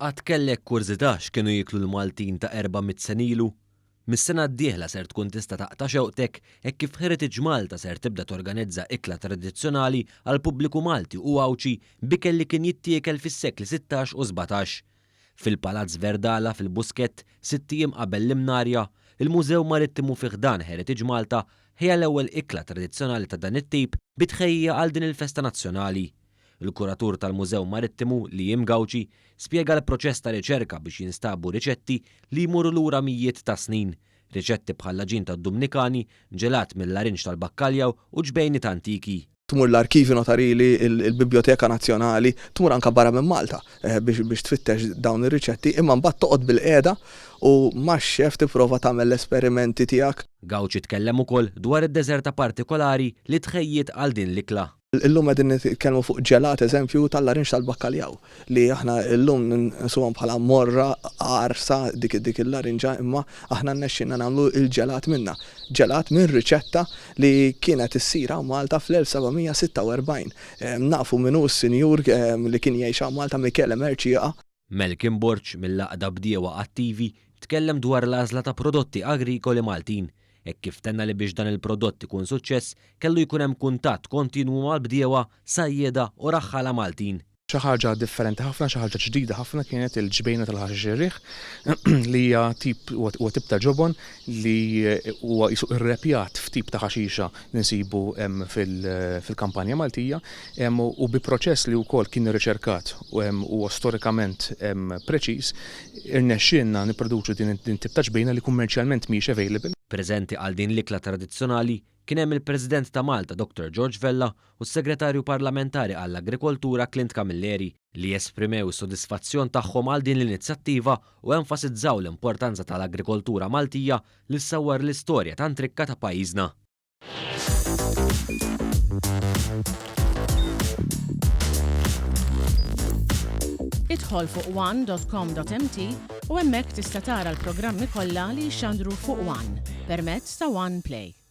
Għad kellek kurzita x'kienu jiklu l-Maltin ta' 400 sen ilu? Mis-sena d-dieħla ser tkun tista' taqta' xewqtek hekk kif Heritage Malta ser tibda torganizza ikla tradizzjonali għal pubbliku Malti u Għawċi bikel li kien jittiekel fis-sekli 16 u 17. Fil-Palazz Verdala fil-Buskett, 6 ijiem qabel l-Imnarja, il-Mużew Marittimu fi ħdan Heritage Malta ħejja l-ewwel ikla tradizzjonali ta' dan it-tip bitħejja għal din il-festa nazzjonali. Il-kuratur tal-Mużew Marittimu Liam Gawci spjega l-proċess ta' riċerka biex jinstabu riċetti li jmuru lura mijiet ta' snin. Riċetti bħal ġin tad-Dumnikani, ġelat mill-larinġ tal-Bakkaljaw u ġbejniet antiki. Tmur l-arkivi notarili, il-Biblioteka Nazzjonali, tmur anka barra minn Malta biex tfittex dawn ir-riċetti, imma mbagħad toqgħod bil-qiegħda u max-xef tipprova tagħmel l-esperimenti tiegħek. Gawci tkellem ukoll dwar id-deżerta partikolari li tħejjiet għal din l-ikla. Illum qegħdin nitkellmu fuq ġelat eżempju tal-larinġ tal-Bakkaljaw li aħna illum nsuhom bħala morra qarsa dik il-larinġa imma aħna nnexxinna nagħmlu il-ġelat minnha. Ġelat minn riċetta li kienet issir Malta fl-1746. Nafu minnu s-sinjur li kien jgħix Malta Michele Merċieqa. Melkin Borċ mill-laqda bdiewa attivi tkellem dwar l-għażla ta' prodotti agrikoli Maltin. Hekk kif tenna li biex dan il-prodott ikun suċċess, kellu jkun hemm kuntatt kontinwu mal-bdiewa, sajjeda u raħħala Maltin. Xi ħaġa differenti ħafna, xi ħaġa ġdida ħafna kienet il-ġbejna tal-ħaxixirriħ li hija tip ta' ġobon li huwa jisuq irrepjat f'tip ta' ħaxixa li nsibu fil-kampanja Maltija u bi proċess li wkoll kien riċerkat u storikament preċiż irnexxielna nipproduċu din tip ta' ġbejna li kummerċjalment mhix available. Preżenti għal din l-ikla tradizzjonali kien hemm il-President ta' Malta Dr. George Vella u s-Segretarju Parlamentari għall-Agrikoltura Clint Camilleri li esprimew is-sodisfazzjon tagħhom għal din l-inizjattiva u enfasizzaw l-importanza tal-agrikoltura Maltija li ssawwar l-istorja tan trikka ta' pajjiżna. Idħol fuq one.com.mt u hemmhekk tista' tara l-programmi kollha li jxandru fuq One permezz ta' One Play.